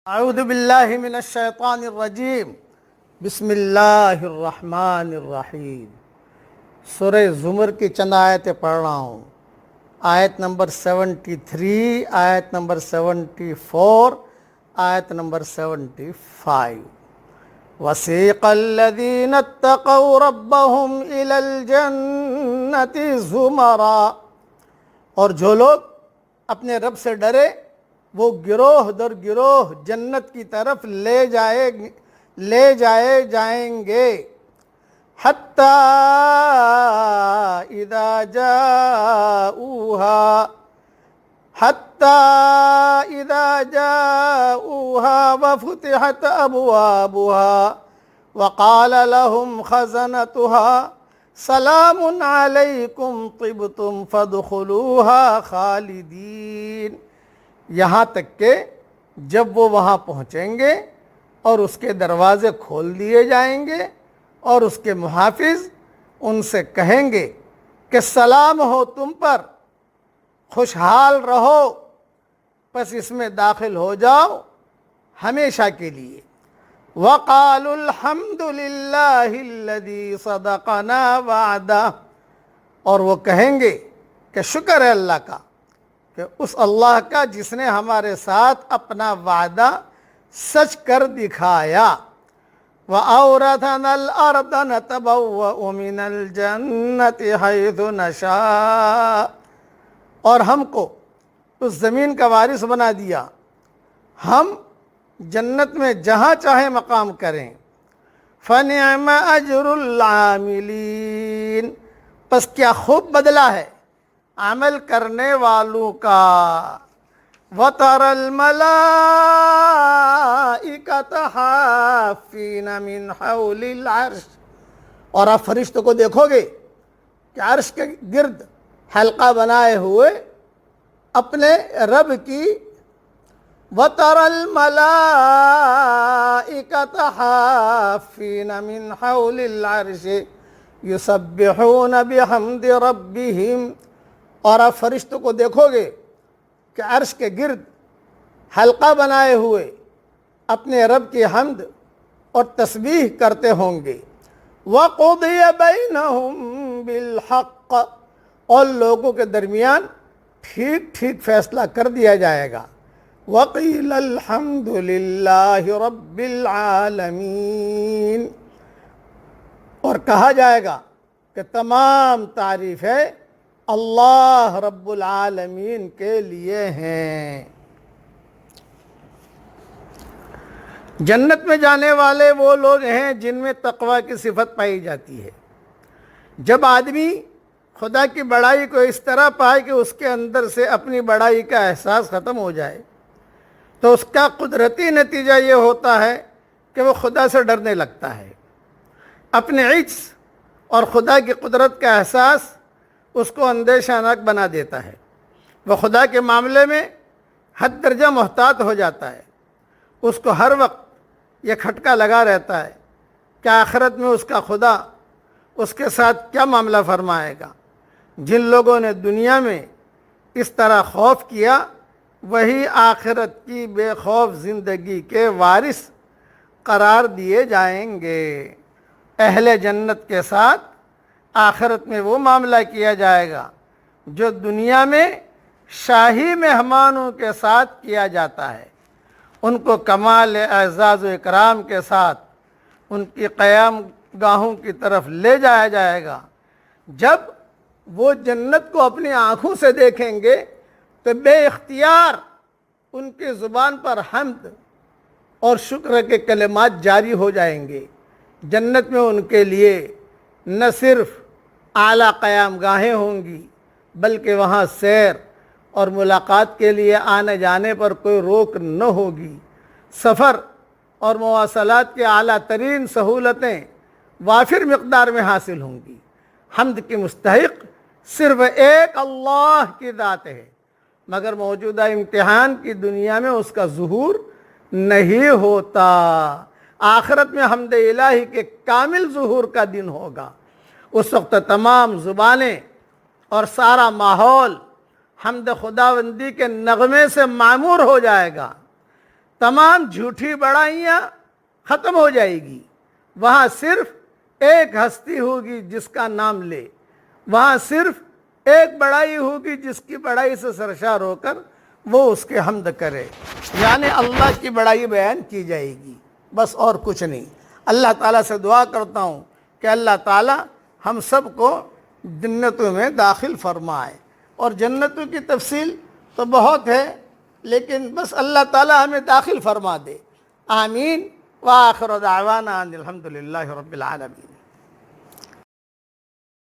اعوذ باللہ من الشیطان الرجیم بسم اللہ الرحمن الرحیم۔ سورہ زمر کی چند آیتیں پڑھ رہا ہوں۔ آیت نمبر 73، آیت نمبر 74، آیت نمبر 75۔ وَسِيقَ الَّذِينَ اتَّقَوْا رَبَّهُمْ إِلَى الْجَنَّةِ زُمَرًا، اور جو لوگ اپنے رب سے ڈرے وہ گروہ در گروہ جنت کی طرف لے جائیں گے۔ حَتَّى إِذَا جَاءُوهَا وَفُتِحَتْ أَبْوَابُهَا وَقَالَ لَهُمْ خَزَنَتُهَا سَلَامٌ عَلَيْكُمْ طِبْتُمْ فَادْخُلُوهَا خَالِدِينَ، یہاں تک کہ جب وہ وہاں پہنچیں گے اور اس کے دروازے کھول دیے جائیں گے اور اس کے محافظ ان سے کہیں گے کہ سلام ہو تم پر، خوشحال رہو، پس اس میں داخل ہو جاؤ ہمیشہ کے لیے۔ وَقَالُوا الْحَمْدُ لِلَّهِ الَّذِي صَدَقَنَا وَعْدَهُ، اور وہ کہیں گے کہ شکر ہے اللہ کا، کہ اس اللہ کا جس نے ہمارے ساتھ اپنا وعدہ سچ کر دکھایا۔ وَأَوْرَثَنَا الْأَرْضَ نَتَبَوَّأُ مِنَ الْجَنَّةِ حَيْثُ نَشَاءُ، اور ہم کو اس زمین کا وارث بنا دیا، ہم جنت میں جہاں چاہے مقام کریں۔ فَنِعْمَ أَجْرُ الْعَامِلِينَ، پس کیا خوب بدلہ ہے عمل کرنے والوں کا۔ وَتَرَى الْمَلَائِكَةَ حَافِّينَ مِنْ حَوْلِ الْعَرْشِ، اور آپ فرشتوں کو دیکھو گے کہ عرش کے گرد حلقہ بنائے ہوئے اپنے رب کی۔ وَتَرَى الْمَلَائِكَةَ حَافِّينَ مِنْ حَوْلِ الْعَرْشِ يُسَبِّحُونَ بِحَمْدِ رَبِّهِمْ، اور آپ فرشتوں کو دیکھو گے کہ عرش کے گرد حلقہ بنائے ہوئے اپنے رب کی حمد اور تسبیح کرتے ہوں گے۔ وَقُضِيَ بَيْنَهُمْ بِالْحَقِّ، اور لوگوں کے درمیان ٹھیک ٹھیک فیصلہ کر دیا جائے گا۔ وَقِيلَ الْحَمْدُ لِلَّهِ رَبِّ الْعَالَمِينَ، اور کہا جائے گا کہ تمام تعریف ہے اللہ رب العالمین کے لیے ہیں۔ جنت میں جانے والے وہ لوگ ہیں جن میں تقوی کی صفت پائی جاتی ہے۔ جب آدمی خدا کی بڑائی کو اس طرح پائے کہ اس کے اندر سے اپنی بڑائی کا احساس ختم ہو جائے تو اس کا قدرتی نتیجہ یہ ہوتا ہے کہ وہ خدا سے ڈرنے لگتا ہے۔ اپنے عجز اور خدا کی قدرت کا احساس اس کو اندیشہ ناک بنا دیتا ہے۔ وہ خدا کے معاملے میں حد درجہ محتاط ہو جاتا ہے۔ اس کو ہر وقت یہ کھٹکا لگا رہتا ہے کہ آخرت میں اس کا خدا اس کے ساتھ کیا معاملہ فرمائے گا۔ جن لوگوں نے دنیا میں اس طرح خوف کیا وہی آخرت کی بے خوف زندگی کے وارث قرار دیے جائیں گے۔ اہل جنت کے ساتھ آخرت میں وہ معاملہ کیا جائے گا جو دنیا میں شاہی مہمانوں کے ساتھ کیا جاتا ہے۔ ان کو کمال اعزاز و اکرام کے ساتھ ان کی قیام گاہوں کی طرف لے جایا جائے گا۔ جب وہ جنت کو اپنی آنکھوں سے دیکھیں گے تو بے اختیار ان کی زبان پر حمد اور شکر کے کلمات جاری ہو جائیں گے۔ جنت میں ان کے لیے نہ صرف اعلیٰ قیام گاہیں ہوں گی بلکہ وہاں سیر اور ملاقات کے لیے آنے جانے پر کوئی روک نہ ہوگی۔ سفر اور مواصلات کے اعلیٰ ترین سہولتیں وافر مقدار میں حاصل ہوں گی۔ حمد کی مستحق صرف ایک اللہ کی ذات ہے، مگر موجودہ امتحان کی دنیا میں اس کا ظہور نہیں ہوتا۔ آخرت میں حمد الہی کے کامل ظہور کا دن ہوگا۔ اس وقت تمام زبانیں اور سارا ماحول حمد خداوندی کے نغمے سے معمور ہو جائے گا۔ تمام جھوٹی بڑائیاں ختم ہو جائے گی، وہاں صرف ایک ہستی ہوگی جس کا نام لے، وہاں صرف ایک بڑائی ہوگی جس کی بڑائی سے سرشار ہو کر وہ اس کے حمد کرے، یعنی اللہ کی بڑائی بیان کی جائے گی، بس اور کچھ نہیں۔ اللہ تعالیٰ سے دعا کرتا ہوں کہ اللہ تعالیٰ ہم سب کو جنتوں میں داخل فرمائے، اور جنتوں کی تفصیل تو بہت ہے، لیکن بس اللہ تعالیٰ ہمیں داخل فرما دے۔ آمین۔ وآخر دعوانا ان الحمد للہ رب العالمین۔